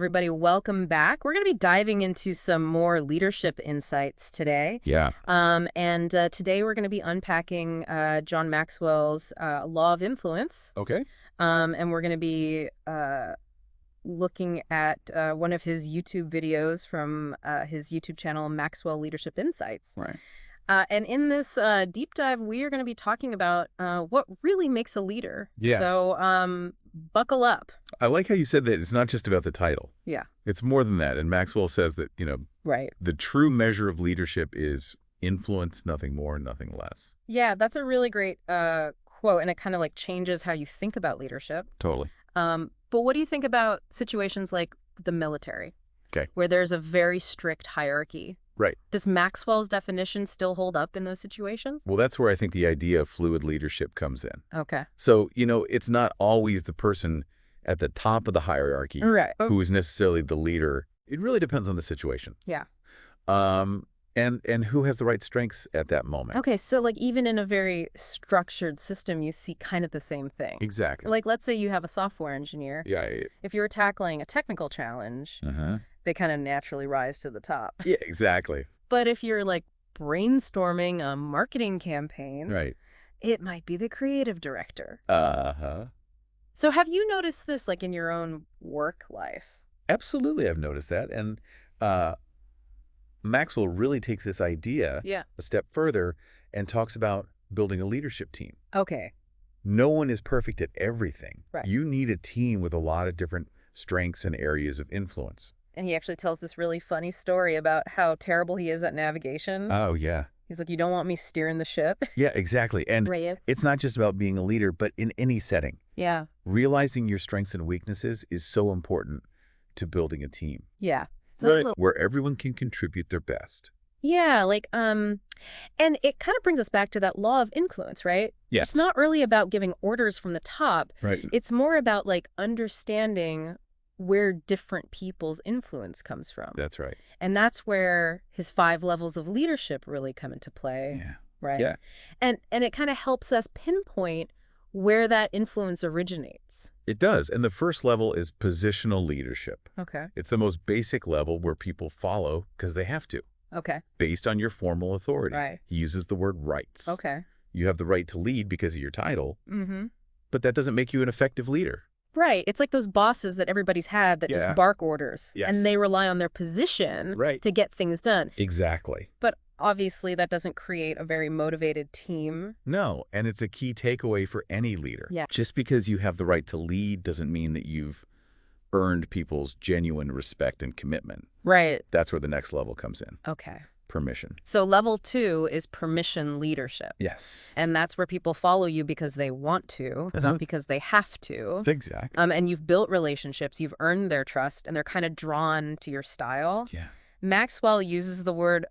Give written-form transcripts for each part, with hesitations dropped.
Everybody, welcome back. We're going to be diving into some more leadership insights today. Yeah. Today we're going to be unpacking John Maxwell's Law of Influence. Okay. And we're going to be looking at one of his YouTube videos from his YouTube channel, Maxwell Leadership Insights. Right. And in this deep dive, we are going to be talking about what really makes a leader. Yeah. So buckle up. I like how you said that it's not just about the title. Yeah. It's more than that. And Maxwell says that, Right. the true measure of leadership is influence, nothing more, nothing less. Yeah, that's a really great quote, and it kind of like changes how you think about leadership. Totally. But what do you think about situations like the military? Okay. Where there's a very strict hierarchy. Right. Does Maxwell's definition still hold up in those situations? Well, that's where I think the idea of fluid leadership comes in. Okay. So, it's not always the person at the top of the hierarchy Right. who is necessarily the leader. It really depends on the situation. Yeah. And who has the right strengths at that moment. Okay, so like even in a very structured system, you see kind of the same thing. Exactly. Like let's say you have a software engineer. Yeah. If you're tackling a technical challenge, they kind of naturally rise to the top. Yeah, exactly. But if you're like brainstorming a marketing campaign, Right. it might be the creative director. Uh-huh. So have you noticed this like in your own work life? Absolutely, I've noticed that. And Maxwell really takes this idea a step further and talks about building a leadership team. Okay. No one is perfect at everything. Right. You need a team with a lot of different strengths and areas of influence. And he actually tells this really funny story about how terrible he is at navigation. Oh, yeah. He's like, you don't want me steering the ship. Yeah, exactly. And Right. it's not just about being a leader, but in any setting. Yeah. Realizing your strengths and weaknesses is so important to building a team. Yeah. Right. Where everyone can contribute their best. Yeah, like, and it kind of brings us back to that law of influence, right? Yes. It's not really about giving orders from the top. Right. It's more about like understanding where different people's influence comes from. That's right. And that's where his 5 levels of leadership really come into play. Yeah. Right. Yeah. And it kind of helps us pinpoint where that influence originates. It does. And the first level is positional leadership. Okay. It's the most basic level where people follow because they have to, Okay. based on your formal authority. Right. He uses the word rights. Okay. You have the right to lead because of your title, Mm-hmm. but that doesn't make you an effective leader. Right. It's like those bosses that everybody's had that Yeah. just bark orders. Yes. And they rely on their position Right. to get things done. Exactly. But obviously that doesn't create a very motivated team. No, and it's a key takeaway for any leader. Yeah. Just because you have the right to lead doesn't mean that you've earned people's genuine respect and commitment. Right. That's where the next level comes in. Okay. Permission. So level 2 is permission leadership. Yes. And that's where people follow you because they want to, not because they have to. Exactly. And you've built relationships, you've earned their trust, and they're kind of drawn to your style. Yeah. Maxwell uses the word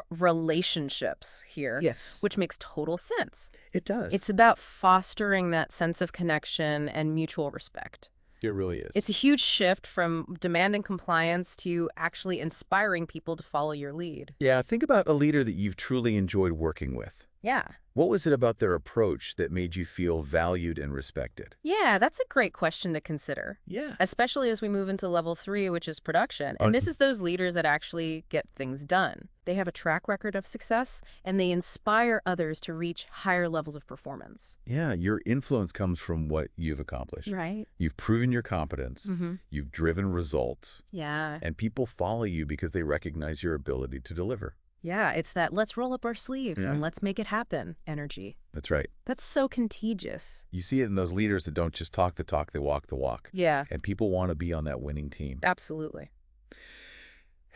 relationships here. Yes. Which makes total sense. It does. It's about fostering that sense of connection and mutual respect. It really is. It's a huge shift from demanding compliance to actually inspiring people to follow your lead. Yeah, think about a leader that you've truly enjoyed working with. Yeah. What was it about their approach that made you feel valued and respected? Yeah, that's a great question to consider. Yeah. Especially as we move into level 3, which is production. And this is those leaders that actually get things done. They have a track record of success, and they inspire others to reach higher levels of performance. Yeah, your influence comes from what you've accomplished. Right. You've proven your competence. Mm-hmm. You've driven results. Yeah. And people follow you because they recognize your ability to deliver. Yeah, it's that let's roll up our sleeves Yeah. and let's make it happen energy. That's right. That's so contagious. You see it in those leaders that don't just talk the talk, they walk the walk. Yeah, And people want to be on that winning team. absolutely.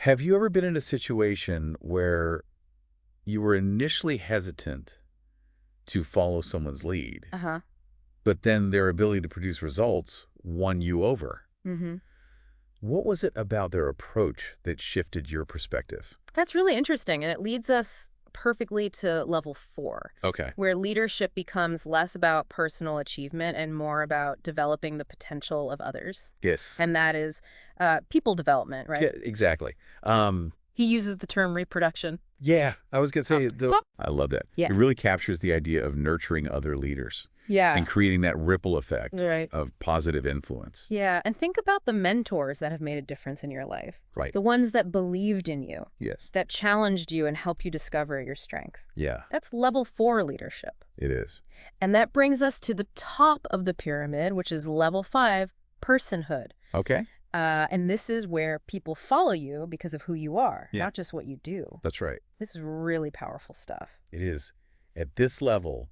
Have you ever been in a situation where you were initially hesitant to follow someone's lead, Uh-huh. but then their ability to produce results won you over? Mm-hmm. What was it about their approach that shifted your perspective? That's really interesting, and it leads us perfectly to level 4, Okay. where leadership becomes less about personal achievement and more about developing the potential of others. Yes. And that is people development, right? Yeah, exactly. He uses the term reproduction. Yeah, I was going to say, I love that. Yeah. It really captures the idea of nurturing other leaders. Yeah. and creating that ripple effect Right. of positive influence. Yeah, and think about the mentors that have made a difference in your life. Right. The ones that believed in you, Yes. that challenged you and helped you discover your strengths. Yeah, That's level 4 leadership. it is. And that brings us to the top of the pyramid, which is level 5, personhood. Okay. And this is where people follow you because of who you are, Yeah. not just what you do. That's right. This is really powerful stuff. It is. At this level,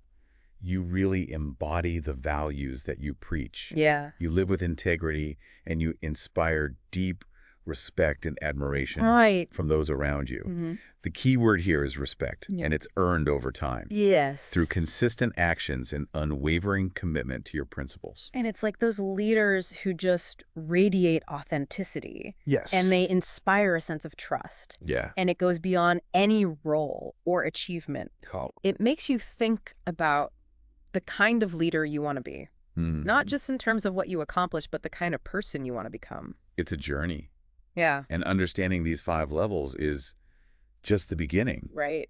you really embody the values that you preach. Yeah. You live with integrity and you inspire deep respect and admiration Right. from those around you. Mm-hmm. The key word here is respect, Yeah. and it's earned over time Yes. through consistent actions and unwavering commitment to your principles. And it's like those leaders who just radiate authenticity. Yes. And they inspire a sense of trust. Yeah. And it goes beyond any role or achievement. It makes you think about the kind of leader you want to be. Not just in terms of what you accomplish, but the kind of person you want to become. It's a journey. Yeah. And understanding these 5 levels is just the beginning. Right.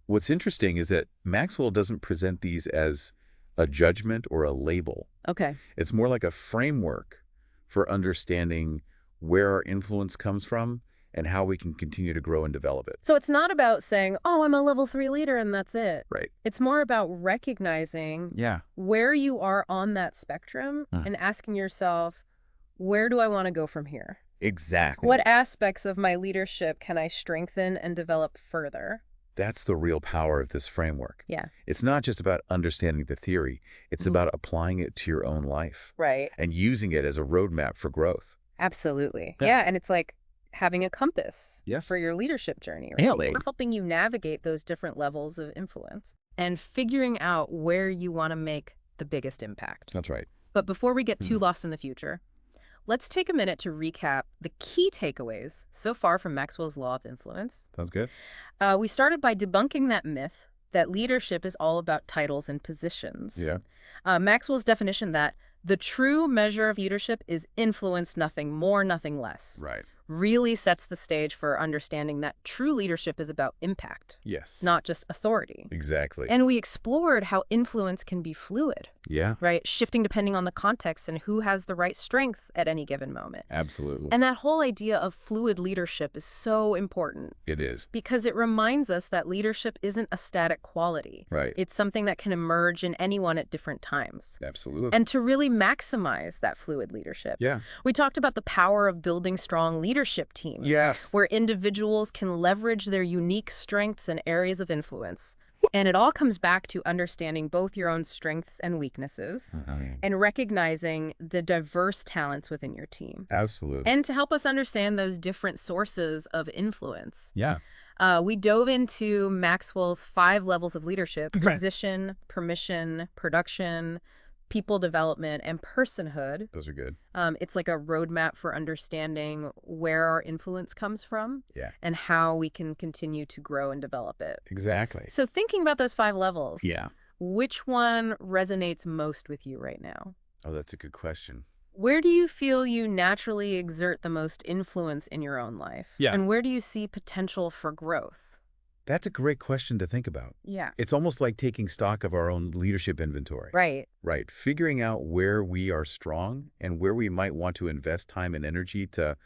What's interesting is that Maxwell doesn't present these as a judgment or a label. Okay. It's more like a framework for understanding where our influence comes from and how we can continue to grow and develop it. So it's not about saying, oh, I'm a level 3 leader and that's it. Right. It's more about recognizing where you are on that spectrum and asking yourself, where do I want to go from here? Exactly. What aspects of my leadership can I strengthen and develop further? That's the real power of this framework. Yeah. It's not just about understanding the theory. It's about applying it to your own life. Right. And using it as a roadmap for growth. Absolutely. Yeah. Yeah. And it's like having a compass Yeah. for your leadership journey. Right? Really? We're helping you navigate those different levels of influence and figuring out where you want to make the biggest impact. That's right. But before we get too lost in the future, let's take a minute to recap the key takeaways so far from Maxwell's Law of Influence. Sounds good. We started by debunking that myth that leadership is all about titles and positions. Yeah. Maxwell's definition that the true measure of leadership is influence, nothing more, nothing less. Right. Really sets the stage for understanding that true leadership is about impact, Yes. not just authority. Exactly. And we explored how influence can be fluid, Yeah. right? Shifting depending on the context and who has the right strength at any given moment. Absolutely. And that whole idea of fluid leadership is so important It is. because it reminds us that leadership isn't a static quality. Right. It's something that can emerge in anyone at different times. Absolutely. And to really maximize that fluid leadership, Yeah. we talked about the power of building strong leadership teams, Yes. where individuals can leverage their unique strengths and areas of influence. And it all comes back to understanding both your own strengths and weaknesses and recognizing the diverse talents within your team. Absolutely. And to help us understand those different sources of influence, Yeah. we dove into Maxwell's 5 levels of leadership: Right. position, permission, production, people development, and personhood. Those are good. It's like a roadmap for understanding where our influence comes from Yeah. and how we can continue to grow and develop it. Exactly. So thinking about those 5 levels, Yeah. which one resonates most with you right now? Oh, that's a good question. Where do you feel you naturally exert the most influence in your own life? Yeah. And where do you see potential for growth? That's a great question to think about. Yeah. It's almost like taking stock of our own leadership inventory. Right. Right. Figuring out where we are strong and where we might want to invest time and energy to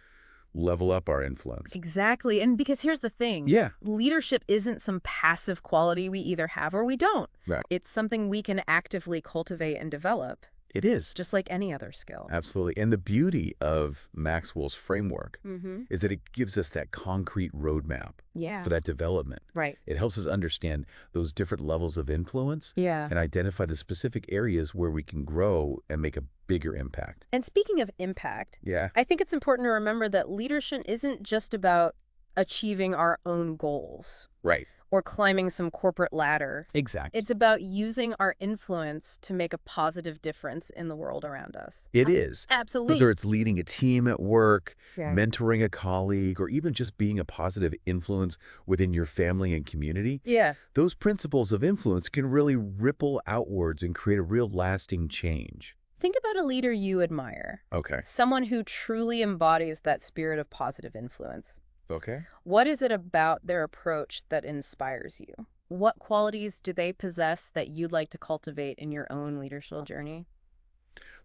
level up our influence. Exactly. And because here's the thing. Yeah. Leadership isn't some passive quality we either have or we don't. Right. It's something we can actively cultivate and develop, It is. just like any other skill. Absolutely. And the beauty of Maxwell's framework Mm-hmm. is that it gives us that concrete roadmap Yeah. for that development. Right. It helps us understand those different levels of influence Yeah. and identify the specific areas where we can grow and make a bigger impact. And speaking of impact, Yeah. I think it's important to remember that leadership isn't just about achieving our own goals Right. or climbing some corporate ladder. Exactly. It's about using our influence to make a positive difference in the world around us. It is. Absolutely. Whether it's leading a team at work, Yeah. mentoring a colleague, or even just being a positive influence within your family and community, Yeah. those principles of influence can really ripple outwards and create a real lasting change. Think about a leader you admire, Okay. someone who truly embodies that spirit of positive influence. Okay. What is it about their approach that inspires you? what qualities do they possess that you'd like to cultivate in your own leadership journey?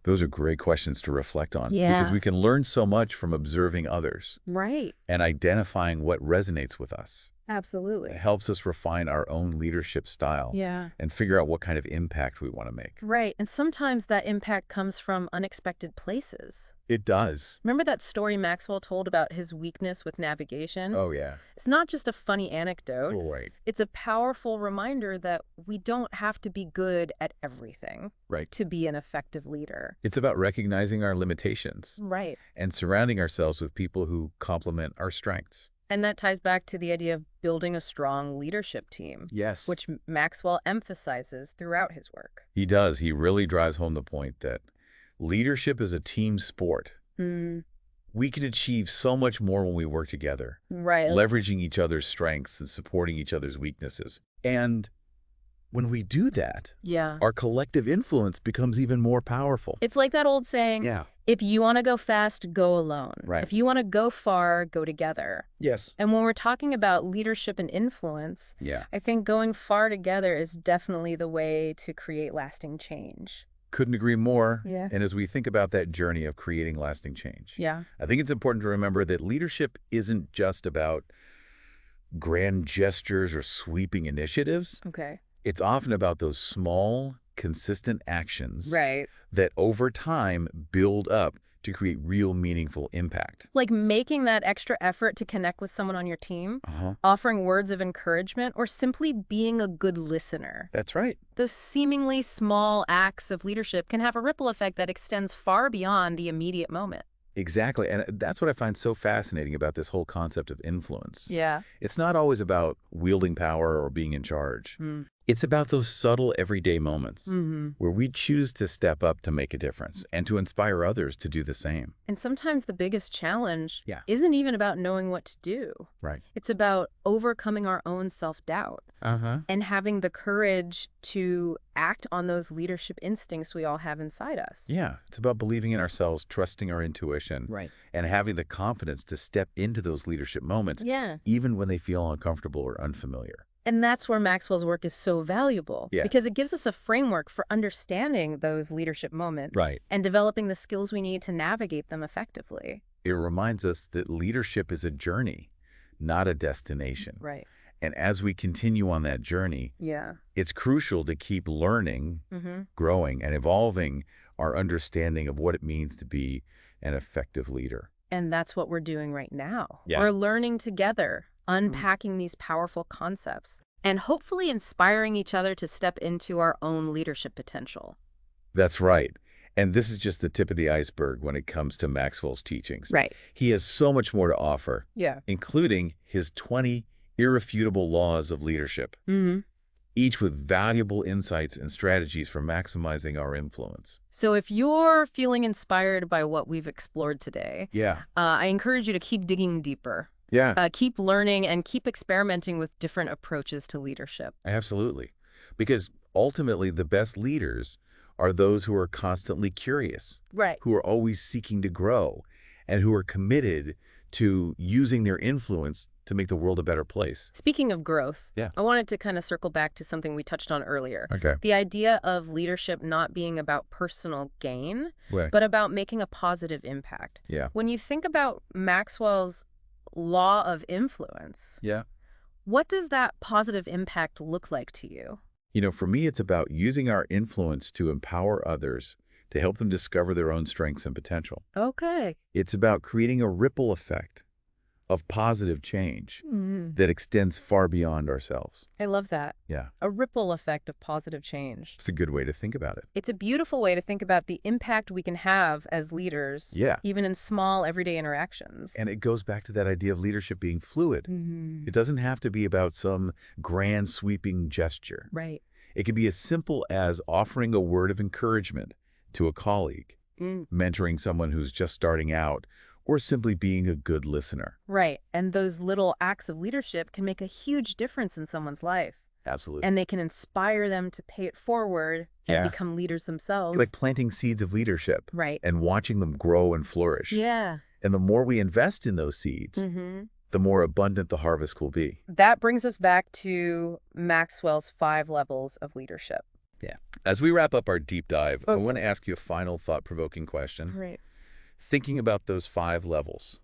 Those are great questions to reflect on because Yeah. we can learn so much from observing others Right. and identifying what resonates with us. It Absolutely. helps us refine our own leadership style Yeah. and figure out what kind of impact we want to make. Right. And sometimes that impact comes from unexpected places. It does. Remember that story Maxwell told about his weakness with navigation? Oh, yeah. It's not just a funny anecdote. Right. It's a powerful reminder that we don't have to be good at everything Right. to be an effective leader. It's about recognizing our limitations Right. and surrounding ourselves with people who complement our strengths. And that ties back to the idea of building a strong leadership team, Yes. which Maxwell emphasizes throughout his work. He does. He really drives home the point that leadership is a team sport. Mm, We can achieve so much more when we work together, right. leveraging each other's strengths and supporting each other's weaknesses. And when we do that, Yeah. our collective influence becomes even more powerful. It's like that old saying, Yeah. if you want to go fast, go alone. Right. If you want to go far, go together. Yes. And when we're talking about leadership and influence, Yeah. I think going far together is definitely the way to create lasting change. Couldn't agree more. Yeah. And as we think about that journey of creating lasting change, Yeah. I think it's important to remember that leadership isn't just about grand gestures or sweeping initiatives. Okay. It's often about those small, consistent actions Right. that over time build up to create real meaningful impact. Like making that extra effort to connect with someone on your team, offering words of encouragement, or simply being a good listener. That's right. Those seemingly small acts of leadership can have a ripple effect that extends far beyond the immediate moment. Exactly. And that's what I find so fascinating about this whole concept of influence. Yeah. It's not always about wielding power or being in charge. Mm. It's about those subtle everyday moments Mm-hmm. where we choose to step up to make a difference and to inspire others to do the same. And sometimes the biggest challenge Yeah. isn't even about knowing what to do. Right. It's about overcoming our own self-doubt and having the courage to act on those leadership instincts we all have inside us. Yeah. It's about believing in ourselves, trusting our intuition, Right. and having the confidence to step into those leadership moments, Yeah. even when they feel uncomfortable or unfamiliar. And that's where Maxwell's work is so valuable. Yeah. Because it gives us a framework for understanding those leadership moments. Right. And developing the skills we need to navigate them effectively. It reminds us that leadership is a journey, not a destination. Right. And as we continue on that journey, Yeah. it's crucial to keep learning, Mm-hmm. growing, and evolving our understanding of what it means to be an effective leader. And that's what we're doing right now. Yeah. We're learning together, unpacking these powerful concepts, and hopefully inspiring each other to step into our own leadership potential. That's right. And this is just the tip of the iceberg when it comes to Maxwell's teachings. Right. He has so much more to offer, Yeah. including his 20 irrefutable laws of leadership, Mm-hmm. each with valuable insights and strategies for maximizing our influence. So if you're feeling inspired by what we've explored today, Yeah. I encourage you to keep digging deeper. Yeah, Keep learning and keep experimenting with different approaches to leadership. absolutely. Because ultimately, the best leaders are those who are constantly curious, Right. who are always seeking to grow, and who are committed to using their influence to make the world a better place. Speaking of growth, Yeah. I wanted to kind of circle back to something we touched on earlier. Okay. The idea of leadership not being about personal gain, Right. but about making a positive impact. Yeah. When you think about Maxwell's law of influence, Yeah. what does that positive impact look like to you? You know, for me, it's about using our influence to empower others, to help them discover their own strengths and potential. Okay. It's about creating a ripple effect of positive change that extends far beyond ourselves. I love that. Yeah. A ripple effect of positive change. It's a good way to think about it. It's a beautiful way to think about the impact we can have as leaders, Yeah. even in small everyday interactions. And it goes back to that idea of leadership being fluid. Mm-hmm. It doesn't have to be about some grand sweeping gesture. Right. It can be as simple as offering a word of encouragement to a colleague, mentoring someone who's just starting out, or simply being a good listener. Right. And those little acts of leadership can make a huge difference in someone's life. Absolutely. And they can inspire them to pay it forward and Yeah. become leaders themselves. Like planting seeds of leadership Right. and watching them grow and flourish. Yeah. And the more we invest in those seeds, Mm-hmm. the more abundant the harvest will be. That brings us back to Maxwell's 5 levels of leadership. Yeah. As we wrap up our deep dive, I Okay. want to ask you a final thought-provoking question. Right. Thinking about those 5 levels,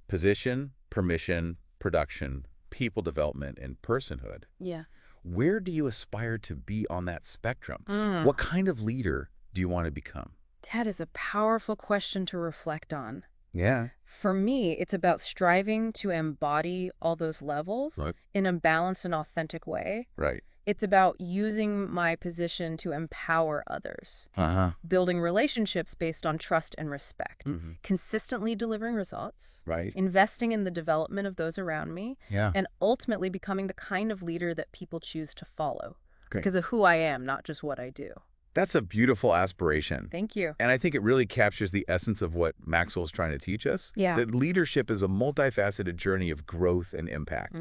position, permission, production, people development, and personhood, Yeah. where do you aspire to be on that spectrum? What kind of leader do you want to become? That is a powerful question to reflect on. Yeah. For me, it's about striving to embody all those levels Right. in a balanced and authentic way. Right. It's about using my position to empower others, Uh-huh. building relationships based on trust and respect, Mm-hmm. consistently delivering results, Right. investing in the development of those around me, Yeah. and ultimately becoming the kind of leader that people choose to follow Great. because of who I am, not just what I do. That's a beautiful aspiration. Thank you. And I think it really captures the essence of what Maxwell's trying to teach us. Yeah. That leadership is a multifaceted journey of growth and impact.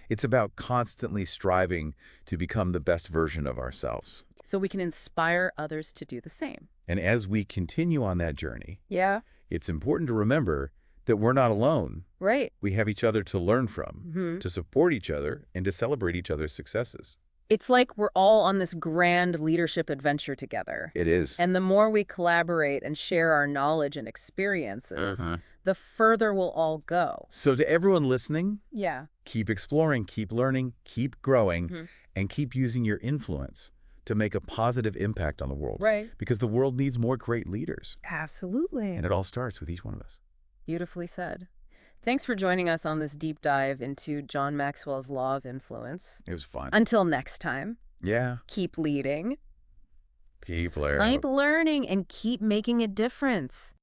It's about constantly striving to become the best version of ourselves. So we can inspire others to do the same. And as we continue on that journey, Yeah. it's important to remember that we're not alone. Right. We have each other to learn from, to support each other, and to celebrate each other's successes. It's like we're all on this grand leadership adventure together. It is. And the more we collaborate and share our knowledge and experiences, the further we'll all go. So to everyone listening, Yeah. keep exploring, keep learning, keep growing, and keep using your influence to make a positive impact on the world. Right. Because the world needs more great leaders. Absolutely. And it all starts with each one of us. Beautifully said. Thanks for joining us on this deep dive into John Maxwell's Law of Influence. It was fun. Until next time, Yeah. keep leading, Keep learning. keep learning, and keep making a difference.